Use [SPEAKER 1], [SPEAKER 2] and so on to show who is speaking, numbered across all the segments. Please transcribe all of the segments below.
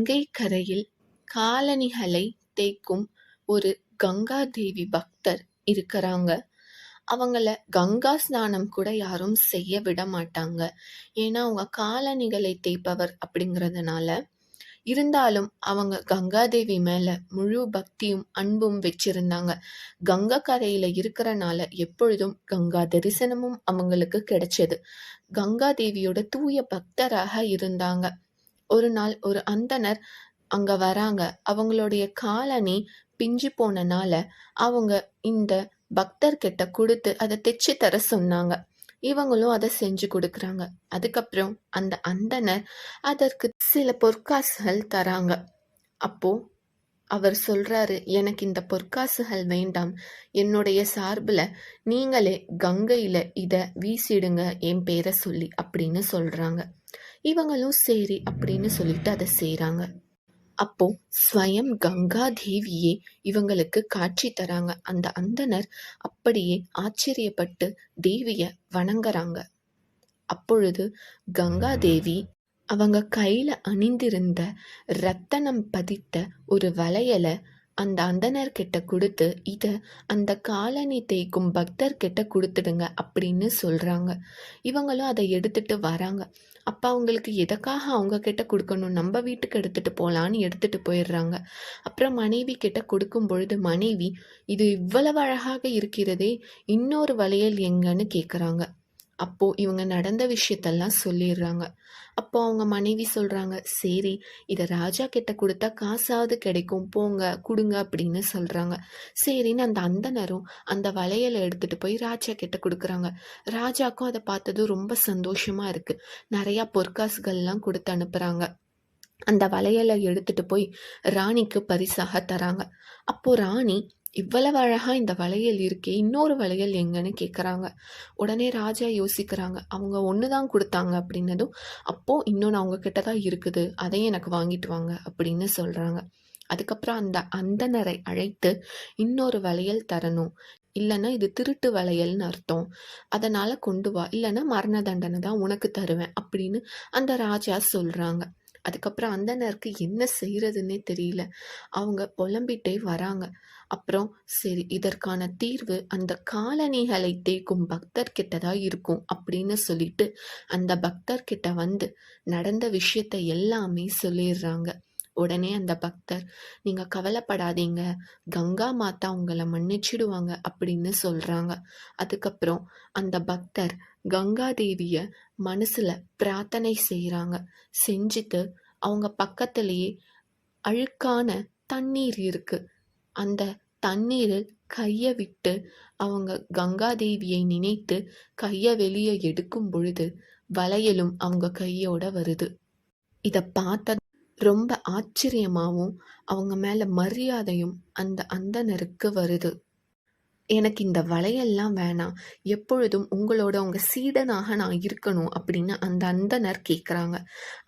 [SPEAKER 1] கங்கை கரையில் காலணிகளை தேய்க்கும் ஒரு கங்காதேவி பக்தர் இருக்கிறாங்க. அவங்கள கங்கா ஸ்நானம் கூட யாரும் செய்ய விட மாட்டாங்க. ஏன்னா அவங்க காலணிகளை தேய்ப்பவர் அப்படிங்கிறதுனால. இருந்தாலும் அவங்க கங்காதேவி மேல முழு பக்தியும் அன்பும் வச்சிருந்தாங்க. கங்கா கரையில இருக்கிறனால எப்பொழுதும் கங்கா தரிசனமும் அவங்களுக்கு கிடைச்சது. கங்காதேவியோட தூய பக்தராக இருந்தாங்க. ஒரு நாள் ஒரு அந்தணர் அங்க வராங்க. அவங்களுடைய காலணி பிஞ்சு போனனால அவங்க இந்த பக்தர்கிட்ட குடுத்து அத தெச்சு தர சொன்னாங்க. இவங்களும் அத செஞ்சு குடுக்குறாங்க. அதுக்கப்புறம் அந்த அந்தணர் அதற்கு சில பொற்காசுகள் தராங்க. அப்போ அவர் சொல்றாரு, "எனக்கு இந்த பொற்காசுகள் வேண்டாம். என்னுடைய சார்புல நீங்களே கங்கையில இத வீசிடுங்க என் பேர சொல்லி" அப்படின்னு சொல்றாங்க. இவங்களும் சரி அப்படின்னு சொல்லிட்டு அத செய்றாங்க. அப்போ ஸ்வயம் கங்கா தேவியே இவங்களுக்கு காட்சி தராங்க. அந்த அந்தணர் அப்படியே ஆச்சரியப்பட்டு தேவிய வணங்குறாங்க. அப்பொழுது கங்கா தேவி அவங்க கையில அணிந்திருந்த ரத்தனம் பதித்த ஒரு வளையல அந்த அந்தணர்கிட்ட குடுத்து, "இத அந்த காலணி தேய்க்கும் பக்தர்கிட்ட குடுத்துடுங்க" அப்படின்னு சொல்றாங்க. இவங்களும் அத எடுத்துட்டு வராங்க. அப்ப அவங்களுக்கு எதுக்காக அவங்க கிட்ட குடுக்கணும்? நம்ம வீட்டுக்கு எடுத்துட்டு போலான்னு எடுத்துட்டு போயிடுறாங்க. அப்புறம் மனைவி கிட்ட கொடுக்கும் பொழுது மனைவி, "இது இவ்வளவு அழகாக இருக்கிறதே, இன்னொரு வளையல் எங்கன்னு?" கேக்குறாங்க. அப்போ இவங்க நடந்த விஷயத்தெல்லாம் சொல்லிடுறாங்க. அப்போ அவங்க மனைவி சொல்றாங்க, "சரி, இத ராஜா கிட்ட குடுத்தா காசாவது கிடைக்கும். போங்க குடுங்க" அப்படின்னு சொல்றாங்க. சரின்னு அந்த அந்தணரும் அந்த வளையல எடுத்துட்டு போய் ராஜா கிட்ட குடுக்குறாங்க. ராஜாக்கும் அத பார்த்ததும் ரொம்ப சந்தோஷமா இருக்கு. நெறைய பொற்காசுகள்லாம் குடுத்து அனுப்புறாங்க. அந்த வளையல எடுத்துட்டு போய் ராணிக்கு பரிசாக தராங்க. அப்போ ராணி, "இவ்வளவு அழகா இந்த வளையல் இருக்கே, இன்னொரு வளையல் எங்கன்னு?" கேக்குறாங்க. உடனே ராஜா யோசிக்கிறாங்க. அவங்க ஒண்ணு தான் குடுத்தாங்க அப்படின்னதும், "அப்போ இன்னொன்னு அவங்க கிட்ட தான் இருக்குது. அதையும் எனக்கு வாங்கிட்டு வாங்க" அப்படின்னு சொல்றாங்க. அதுக்கப்புறம் அந்த அந்தணரை அழைத்து, "இன்னொரு வளையல் தரணும். இல்லன்னா இது திருட்டு வளையல்னு அர்த்தம். அதனால கொண்டு வா. இல்லன்னா மரண தண்டனை தான் உனக்கு தருவேன்" அப்படின்னு அந்த ராஜா சொல்றாங்க. அதுக்கப்புறம் அந்தணருக்கு என்ன செய்யறதுன்னே தெரியல. அவங்க புலம்பிட்டே வராங்க. அப்புறம் சரி, இதற்கான தீர்வு அந்த காலணிகளை தேய்க்கும் பக்தர்கிட்ட தான் இருக்கும் அப்படின்னு சொல்லிட்டு அந்த பக்தர்கிட்ட வந்து நடந்த விஷயத்த எல்லாமே சொல்லிடுறாங்க. உடனே அந்த பக்தர், "நீங்க கவலைப்படாதீங்க, கங்கா மாதா உங்கள மன்னிச்சிடுவாங்க" அப்படின்னு சொல்றாங்க. அதுக்கப்புறம் அந்த பக்தர் கங்கா தேவிய மனசுல பிரார்த்தனை செய்றாங்க. செஞ்சுட்டு அவங்க பக்கத்திலேயே அழுக்கான தண்ணீர் இருக்கு. அந்த தண்ணீரில் கைய விட்டு அவங்க கங்கா தேவியை நினைத்து கைய வெளிய எடுக்கும் பொழுது வளையலும் அவங்க கையோட வருது. இத பார்த்த ரொம்ப ஆச்சரியமாவும், அவங்க மேல மரியாதையும் அந்த அந்தணருக்கு வருது. "எனக்கு இந்த வளையல்லாம் வேணாம். எப்பொழுதும் உங்களோட உங்க சீடனாக நான் இருக்கணும்" அப்படின்னு அந்த அந்தணர் கேட்குறாங்க.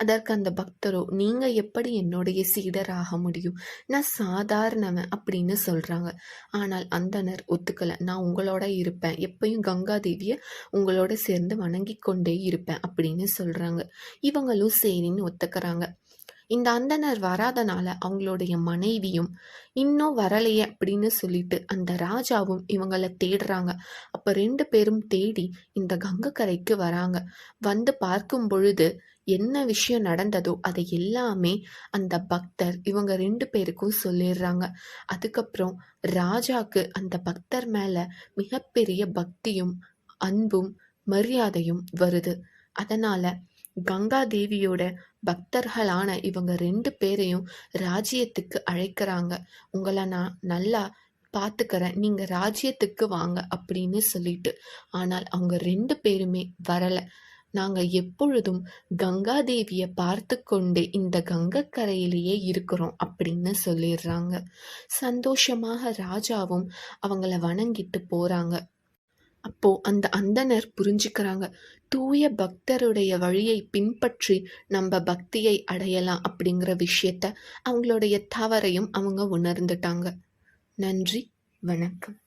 [SPEAKER 1] அதற்கு அந்த பக்தரோ, "நீங்க எப்படி என்னுடைய சீடர் ஆக முடியும்? நான் சாதாரணவன்" அப்படின்னு சொல்றாங்க. ஆனால் அந்தணர் ஒத்துக்கல. "நான் உங்களோட இருப்பேன். எப்பயும் கங்கா தேவிய உங்களோட சேர்ந்து வணங்கிக் கொண்டே இருப்பேன்" அப்படின்னு சொல்றாங்க. இவங்களும் சரின்னு ஒத்துக்கறாங்க. இந்த அந்தணர் வராதனால அவங்களுடைய மனைவியும் இன்னும் வரலையே அப்படின்னு சொல்லிட்டு அந்த ராஜாவும் இவங்கள தேடுறாங்க. அப்ப 2 பேரும் தேடி இந்த கங்கை கரைக்கு வராங்க. வந்து பார்க்கும் பொழுது என்ன விஷயம் நடந்ததோ அதை எல்லாமே அந்த பக்தர் இவங்க 2 பேருக்கும் சொல்லிடுறாங்க. அதுக்கப்புறம் ராஜாக்கு அந்த பக்தர் மேல மிகப்பெரிய பக்தியும் அன்பும் மரியாதையும் வருது. அதனால கங்கா தேவியோட பக்தர்களான இவங்க 2 பேரையும் ராஜ்யத்துக்கு அழைக்கிறாங்க. "உங்கள நான் நல்லா பார்த்துக்கிறேன். நீங்க ராஜ்யத்துக்கு வாங்க" அப்படின்னு சொல்லிட்டு. ஆனால் அவங்க 2 பேருமே வரல. "நாங்க எப்பொழுதும் கங்கா தேவிய பார்த்து கொண்டே இந்த கங்கைக் கரையிலேயே இருக்கிறோம்" அப்படின்னு சொல்லிடுறாங்க. சந்தோஷமாக ராஜாவும் அவங்கள வணங்கிட்டு போறாங்க. அப்போ அந்த அந்தணர் புரிஞ்சுக்கிறாங்க. தூய பக்தருடைய வழியை பின்பற்றி நம்ம பக்தியை அடையலாம் அப்படிங்கிற விஷயத்த, அவங்களுடைய தவறையும் அவங்க உணர்ந்துட்டாங்க. நன்றி, வணக்கம்.